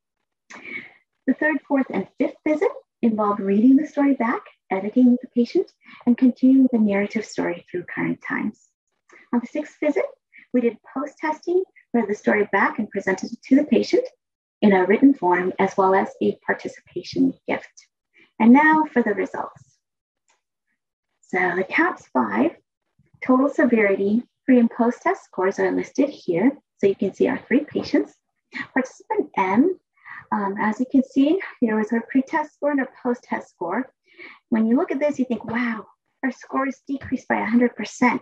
The 3rd, 4th, and 5th visit involved reading the story back, editing with the patient, and continuing the narrative story through current times. On the 6th visit, we did post-testing, read the story back and presented it to the patient in a written form, as well as a participation gift. And now for the results. So the CAPS-5 total severity pre and post-test scores are listed here. So you can see our 3 patients. Participant M, as you can see, here was her pre-test score and her post-test score. When you look at this, you think, wow, her scores decreased by 100%.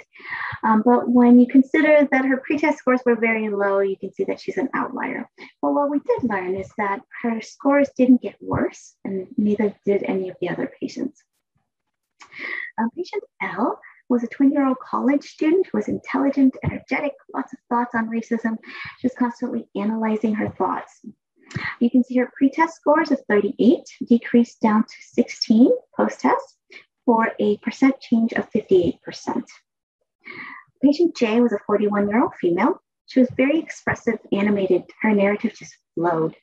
But when you consider that her pre-test scores were very low, you can see that she's an outlier. But what we did learn is that her scores didn't get worse, and neither did any of the other patients. Patient L was a 20-year-old college student who was intelligent, energetic, lots of thoughts on racism. She was constantly analyzing her thoughts. You can see her pre-test scores of 38 decreased down to 16 post-test for a percent change of 58%. Patient J was a 41-year-old female. She was very expressive, animated. Her narrative just flowed.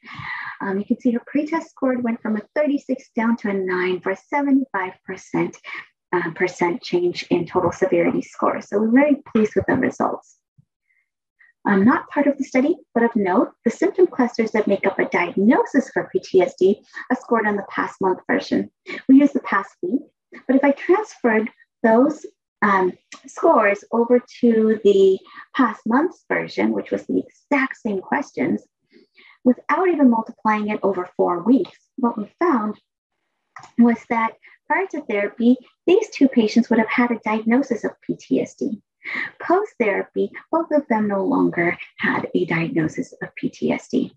You can see her pre-test score went from a 36 down to a 9 for a 75% change in total severity score. So we're very pleased with the results. Not part of the study, but of note, the symptom clusters that make up a diagnosis for PTSD are scored on the past month version. We use the past week, but if I transferred those scores over to the past month's version, which was the exact same questions, without even multiplying it over 4 weeks, what we found was that prior to therapy, these 2 patients would have had a diagnosis of PTSD. Post-therapy, both of them no longer had a diagnosis of PTSD.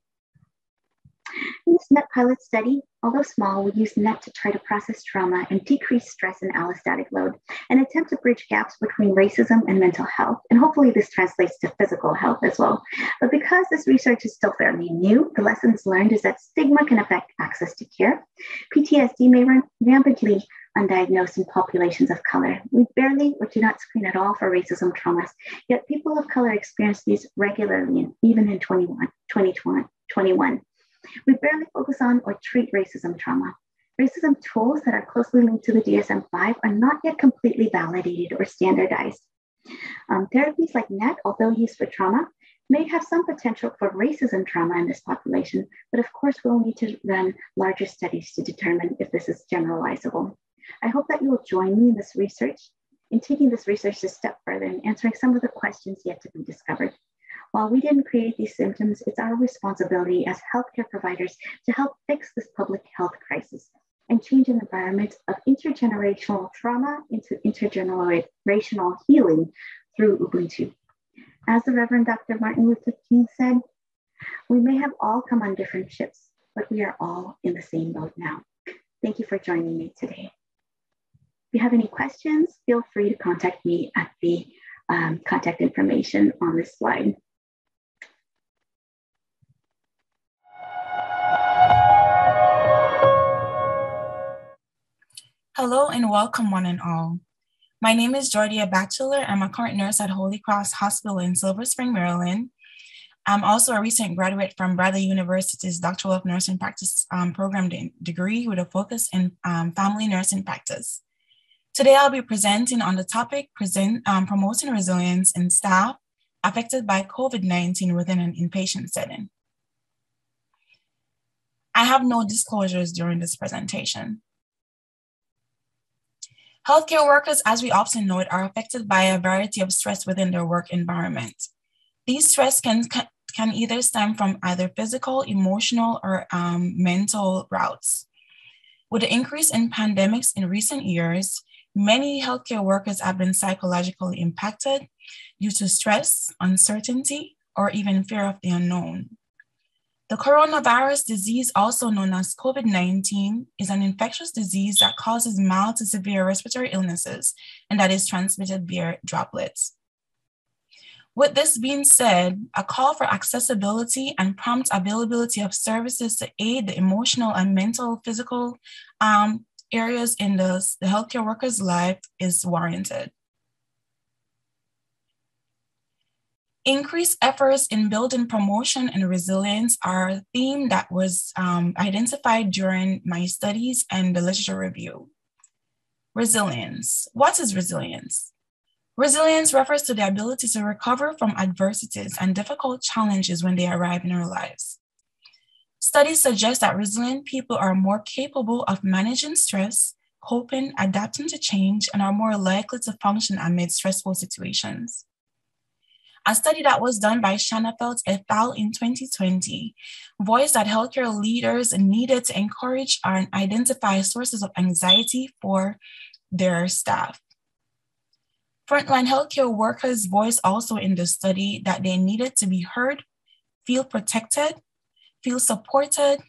In this NET pilot study, although small, we used NET to try to process trauma and decrease stress and allostatic load and attempt to bridge gaps between racism and mental health. And hopefully this translates to physical health as well. But because this research is still fairly new, the lessons learned is that stigma can affect access to care. PTSD may run rampantly undiagnosed in populations of color. We barely or do not screen at all for racism traumas, yet people of color experience these regularly, even in 2021. We barely focus on or treat racism trauma. Racism tools that are closely linked to the DSM-5 are not yet completely validated or standardized. Therapies like NET, although used for trauma, may have some potential for racism trauma in this population, but of course we'll need to run larger studies to determine if this is generalizable. I hope that you will join me in this research, in taking this research a step further and answering some of the questions yet to be discovered. While we didn't create these symptoms, it's our responsibility as healthcare providers to help fix this public health crisis and change an environment of intergenerational trauma into intergenerational healing through Ubuntu. As the Reverend Dr. Martin Luther King said, we may have all come on different ships, but we are all in the same boat now. Thank you for joining me today. If you have any questions, feel free to contact me at the contact information on this slide. Hello and welcome one and all. My name is Jordia Batchelor. I'm a current nurse at Holy Cross Hospital in Silver Spring, Maryland. I'm also a recent graduate from Bradley University's Doctoral of Nursing Practice program degree with a focus in family nursing practice. Today, I'll be presenting on the topic, promoting resilience in staff affected by COVID-19 within an inpatient setting. I have no disclosures during this presentation. Healthcare workers, as we often know it, are affected by a variety of stress within their work environment. These stress can either stem from either physical, emotional, or mental routes. With the increase in pandemics in recent years, many healthcare workers have been psychologically impacted due to stress, uncertainty, or even fear of the unknown. The coronavirus disease, also known as COVID-19, is an infectious disease that causes mild to severe respiratory illnesses and that is transmitted via droplets. With this being said, a call for accessibility and prompt availability of services to aid the emotional and mental, physical areas in the healthcare worker's life is warranted. Increased efforts in building promotion and resilience are a theme that was identified during my studies and the literature review. Resilience. What is resilience? Resilience refers to the ability to recover from adversities and difficult challenges when they arrive in our lives. Studies suggest that resilient people are more capable of managing stress, coping, adapting to change, and are more likely to function amid stressful situations. A study that was done by Shanafelt et al. In 2020 voiced that healthcare leaders needed to encourage and identify sources of anxiety for their staff. Frontline healthcare workers voiced also in the study that they needed to be heard, feel protected, feel supported,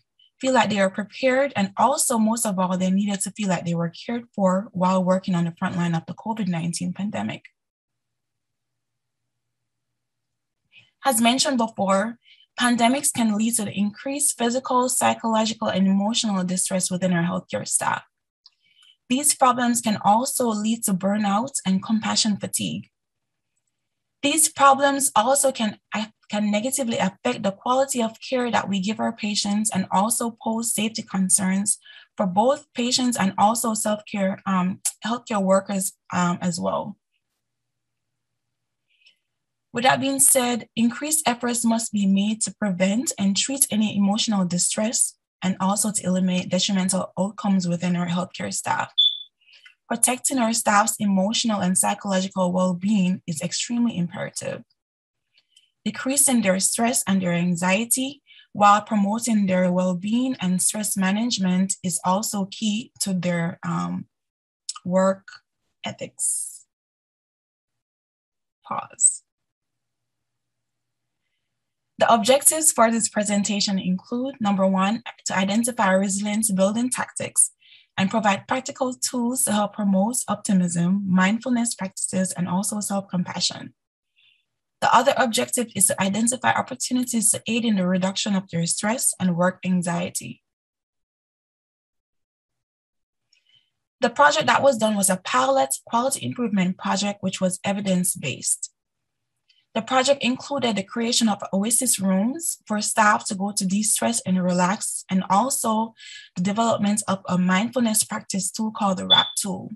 feel like they are prepared, and also, most of all, they needed to feel like they were cared for while working on the front line of the COVID-19 pandemic. As mentioned before, pandemics can lead to the increased physical, psychological, and emotional distress within our healthcare staff. These problems can also lead to burnout and compassion fatigue. These problems also can negatively affect the quality of care that we give our patients and also pose safety concerns for both patients and also healthcare workers as well. With that being said, increased efforts must be made to prevent and treat any emotional distress and also to eliminate detrimental outcomes within our healthcare staff. protecting our staff's emotional and psychological well-being is extremely imperative. Decreasing their stress and their anxiety while promoting their well-being and stress management is also key to their work ethics. Pause. The objectives for this presentation include, number one, to identify resilience building tactics and provide practical tools to help promote optimism, mindfulness practices, and also self-compassion. The other objective is to identify opportunities to aid in the reduction of their stress and work anxiety. The project that was done was a pilot quality improvement project, which was evidence-based. The project included the creation of oasis rooms for staff to go to de-stress and relax, and also the development of a mindfulness practice tool called the WRAP tool.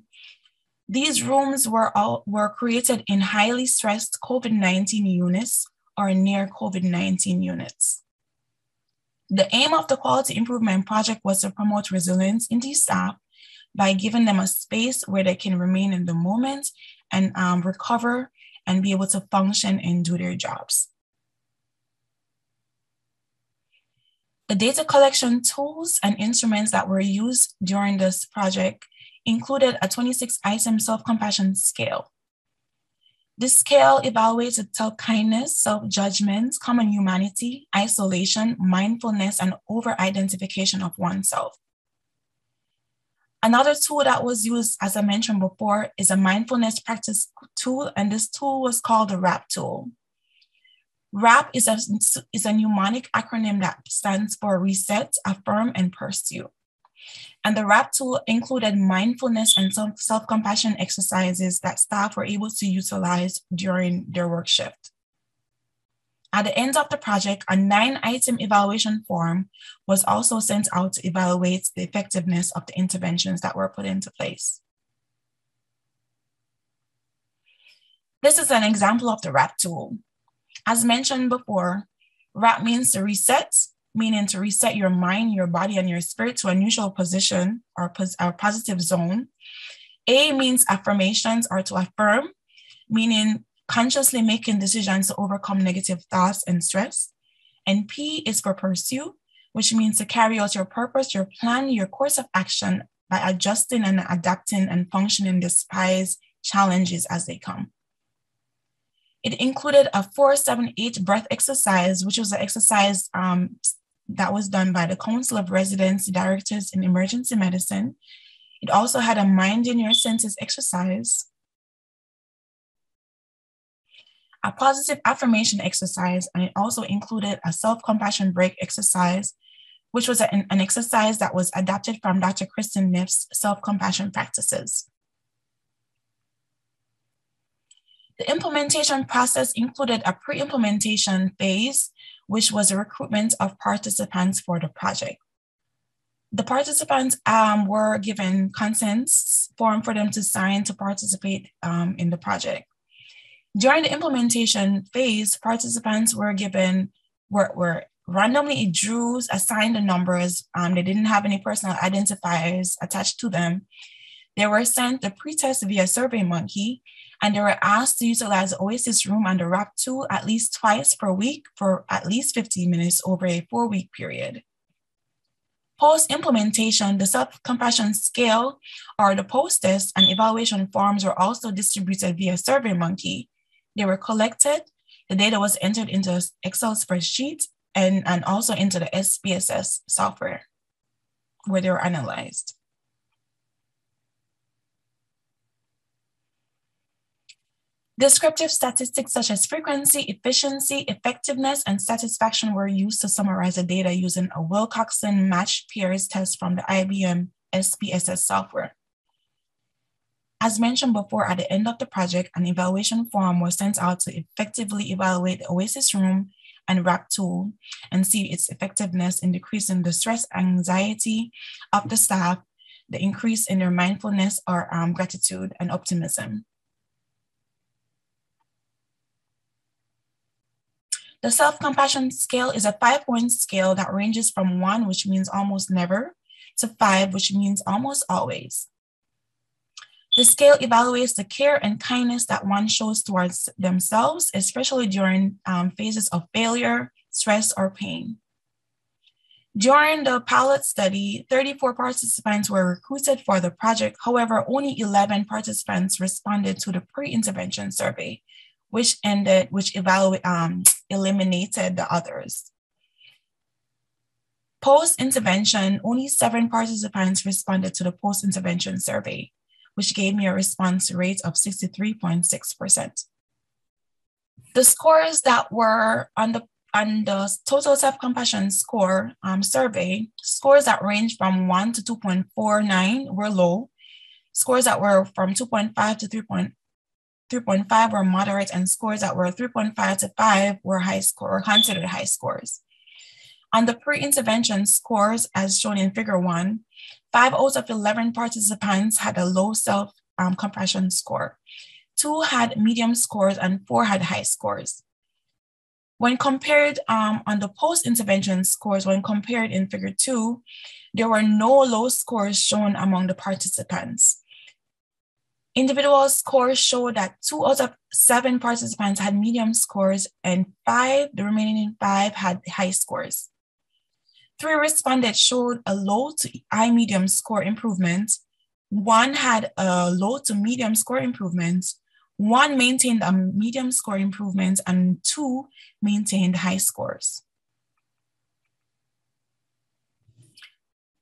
These rooms were created in highly stressed COVID-19 units or near COVID-19 units. The aim of the quality improvement project was to promote resilience in these staff by giving them a space where they can remain in the moment and recover and be able to function and do their jobs. The data collection tools and instruments that were used during this project included a 26-item self-compassion scale. This scale evaluated self-kindness, self-judgment, common humanity, isolation, mindfulness, and over-identification of oneself. Another tool that was used, as I mentioned before, is a mindfulness practice tool, and this tool was called the WRAP tool. WRAP is a mnemonic acronym that stands for Reset, Affirm, and Pursue. And the WRAP tool included mindfulness and self-compassion exercises that staff were able to utilize during their work shift. At the end of the project, a 9-item evaluation form was also sent out to evaluate the effectiveness of the interventions that were put into place. This is an example of the WRAP tool. As mentioned before, WRAP means to reset, meaning to reset your mind, your body, and your spirit to a neutral position or positive zone. A means affirmations or to affirm, meaning consciously making decisions to overcome negative thoughts and stress. And P is for pursue, which means to carry out your purpose, your plan, your course of action by adjusting and adapting and functioning despite challenges as they come. It included a 4-7-8 breath exercise, which was an exercise that was done by the Council of Residency Directors in Emergency Medicine. It also had a mind in your senses exercise, a positive affirmation exercise, and it also included a self-compassion break exercise, which was an exercise that was adapted from Dr. Kristen Neff's self-compassion practices. The implementation process included a pre-implementation phase, which was a recruitment of participants for the project. The participants were given consents form for them to sign to participate in the project. During the implementation phase, participants were randomly drew, assigned the numbers. They didn't have any personal identifiers attached to them. They were sent the pre-test via SurveyMonkey, and they were asked to utilize the Oasis Room and the WRAP tool at least twice per week for at least 15 minutes over a 4-week period. Post-implementation, the self-compassion scale or the post-test and evaluation forms were also distributed via SurveyMonkey. They were collected, the data was entered into an Excel spreadsheet and also into the SPSS software where they were analyzed. Descriptive statistics such as frequency, efficiency, effectiveness, and satisfaction were used to summarize the data using a Wilcoxon matched pairs test from the IBM SPSS software. As mentioned before, at the end of the project, an evaluation form was sent out to effectively evaluate the Oasis Room and WRAP tool and see its effectiveness in decreasing the stress, anxiety of the staff, the increase in their mindfulness or gratitude and optimism. The self-compassion scale is a 5-point scale that ranges from 1, which means almost never, to 5, which means almost always. The scale evaluates the care and kindness that one shows towards themselves, especially during phases of failure, stress, or pain. During the pilot study, 34 participants were recruited for the project. However, only 11 participants responded to the pre-intervention survey, which eliminated the others. Post-intervention, only 7 participants responded to the post-intervention survey, which gave me a response rate of 63.6%. The scores that were on the total self-compassion score survey, scores that range from 1 to 2.49 were low. Scores that were from 2.5 to 3.5 were moderate, and scores that were 3.5 to 5 were high score, considered high scores. On the pre-intervention scores, as shown in figure 1, 5 out of 11 participants had a low self-compassion score. 2 had medium scores and 4 had high scores. When compared on the post-intervention scores, when compared in figure 2, there were no low scores shown among the participants. Individual scores show that 2 out of 7 participants had medium scores and the remaining 5 had high scores. 3 respondents showed a low to high medium score improvement. 1 had a low to medium score improvement. 1 maintained a medium score improvement, and 2 maintained high scores.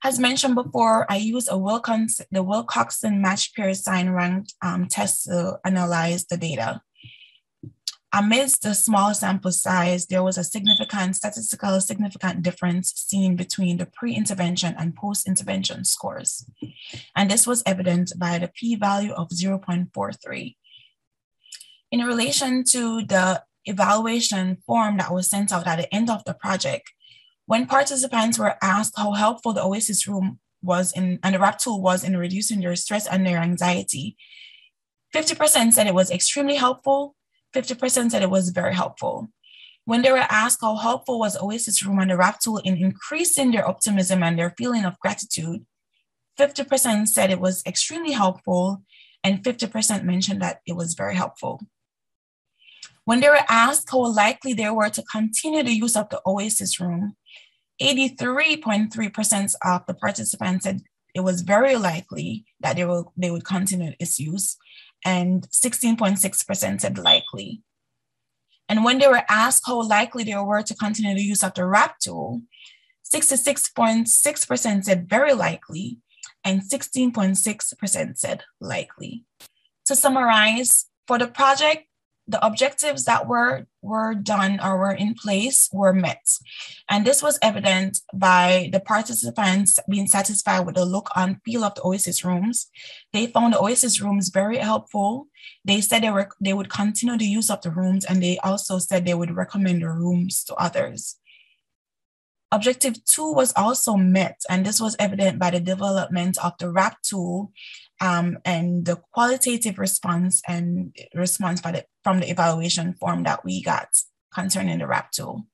As mentioned before, I used the Wilcoxon match pair sign rank test to analyze the data. Amidst the small sample size, there was a statistically significant difference seen between the pre-intervention and post-intervention scores. And this was evident by the p-value of 0.43. In relation to the evaluation form that was sent out at the end of the project, when participants were asked how helpful the Oasis Room was and the RAP tool was in reducing their stress and their anxiety, 50% said it was extremely helpful, 50% said it was very helpful. When they were asked how helpful was Oasis Room and the RAP tool in increasing their optimism and their feeling of gratitude, 50% said it was extremely helpful, and 50% mentioned that it was very helpful. When they were asked how likely they were to continue the use of the Oasis Room, 83.3% of the participants said it was very likely that they would continue its use, and 16.6% said likely. And when they were asked how likely they were to continue the use of the RAP tool, 66.6% said very likely, and 16.6% said likely. To summarize, for the project, the objectives that were done or were in place were met. And this was evident by the participants being satisfied with the look and feel of the Oasis Rooms. They found the Oasis Rooms very helpful. They said they would continue the use of the rooms, and they also said they would recommend the rooms to others. Objective 2 was also met, and this was evident by the development of the RAP tool and the qualitative response from the evaluation form that we got concerning the RAP tool.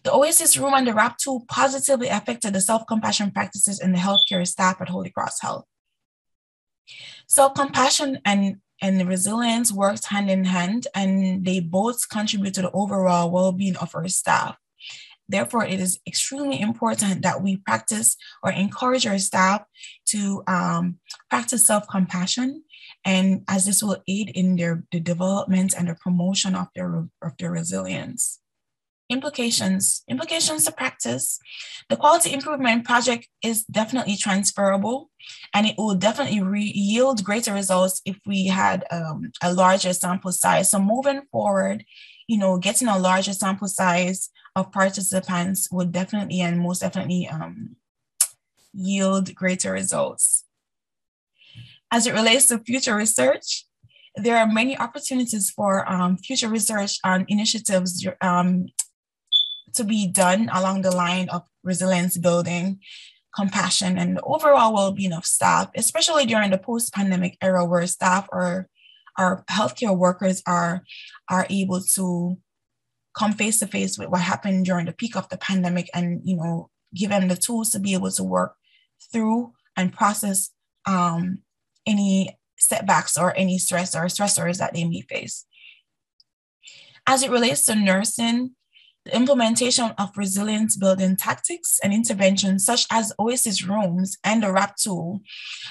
The Oasis Room and the RAP tool positively affected the self-compassion practices in the healthcare staff at Holy Cross Health. Self-compassion and resilience worked hand in hand, and they both contribute to the overall well-being of our staff. Therefore, it is extremely important that we practice or encourage our staff to practice self-compassion, and as this will aid in the development and the promotion of their resilience. Implications to practice. The quality improvement project is definitely transferable, and it will definitely yield greater results if we had a larger sample size. So moving forward, getting a larger sample size of participants would definitely and most definitely yield greater results. As it relates to future research, there are many opportunities for future research on initiatives to be done along the line of resilience building, compassion, and the overall well-being of staff, especially during the post-pandemic era where staff or our healthcare workers are able to come face to face with what happened during the peak of the pandemic, and give them the tools to be able to work through and process any setbacks or any stress or stressors that they may face. As it relates to nursing, the implementation of resilience building tactics and interventions such as Oasis rooms and the RAP tool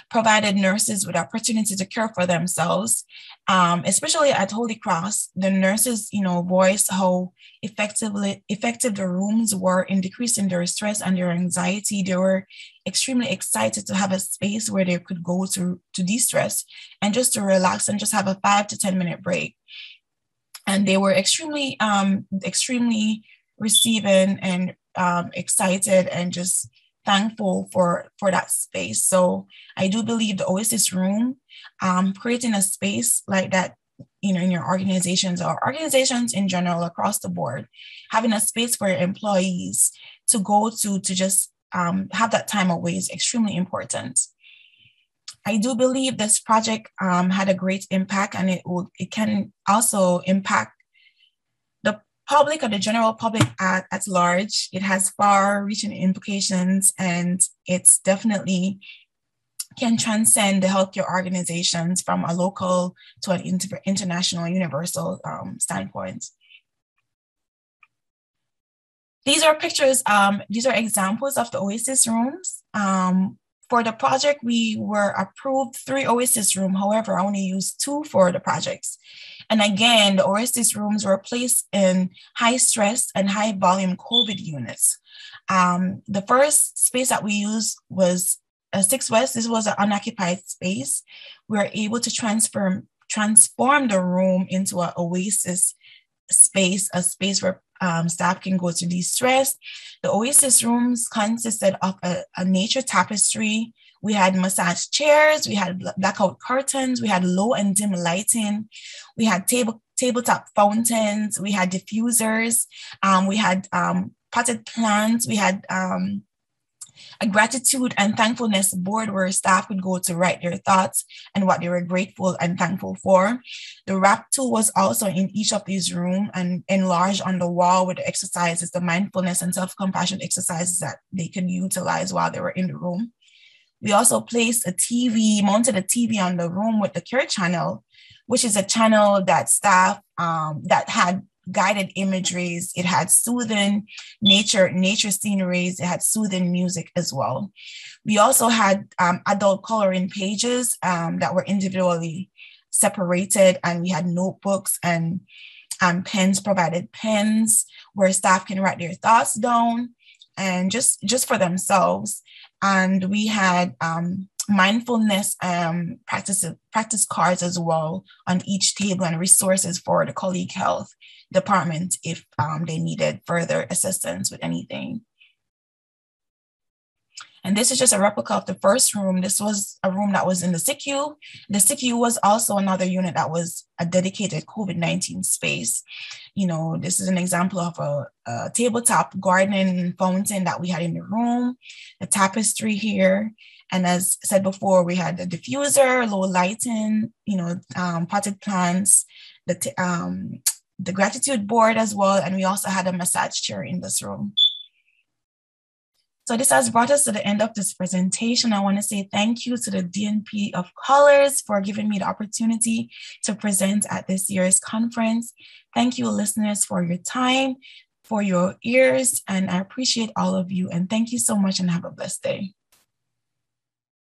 provided nurses with opportunity to care for themselves. Especially at Holy Cross, the nurses, voiced how effective the rooms were in decreasing their stress and their anxiety. They were extremely excited to have a space where they could go to de-stress and just to relax and just have a 5 to 10 minute break. And they were extremely receiving and excited and just thankful for that space. So I do believe the Oasis room, creating a space like that, in your organizations or organizations in general across the board, having a space for your employees to go to just have that time away is extremely important. I do believe this project had a great impact, and it can also impact the public or the general public at large. It has far-reaching implications, and it's definitely can transcend the healthcare organizations from a local to an international, universal standpoint. These are pictures, these are examples of the Oasis rooms. For the project, we were approved 3 Oasis rooms. However, I only used 2 for the projects. And again, the Oasis rooms were placed in high stress and high volume COVID units. The first space that we used was 6 West. This was an unoccupied space. We were able to transform the room into an Oasis space, a space where staff can go to de-stress. The Oasis rooms consisted of a nature tapestry. We had massage chairs, we had blackout curtains, we had low and dim lighting, we had tabletop fountains, we had diffusers, we had potted plants, we had a gratitude and thankfulness board where staff would go to write their thoughts and what they were grateful and thankful for. The RAP tool was also in each of these rooms and enlarged on the wall with the exercises, the mindfulness and self-compassion exercises that they could utilize while they were in the room. We also placed mounted a TV on the room with the Care Channel, which is a channel that staff that had guided imageries. It had soothing nature sceneries. It had soothing music as well. We also had adult coloring pages that were individually separated, and we had notebooks and pens, provided pens where staff can write their thoughts down and just for themselves. And we had mindfulness practice cards as well on each table, and resources for the colleague health department if they needed further assistance with anything. And this is just a replica of the first room. This was a room that was in the SICU. The SICU was also another unit that was a dedicated COVID-19 space. This is an example of a tabletop gardening fountain that we had in the room, the tapestry here. And as said before, we had the diffuser, low lighting, potted plants, the gratitude board as well. And we also had a massage chair in this room. So this has brought us to the end of this presentation. I want to say thank you to the DNP of Colors for giving me the opportunity to present at this year's conference. Thank you, listeners, for your time, for your ears, and I appreciate all of you. And thank you so much and have a blessed day.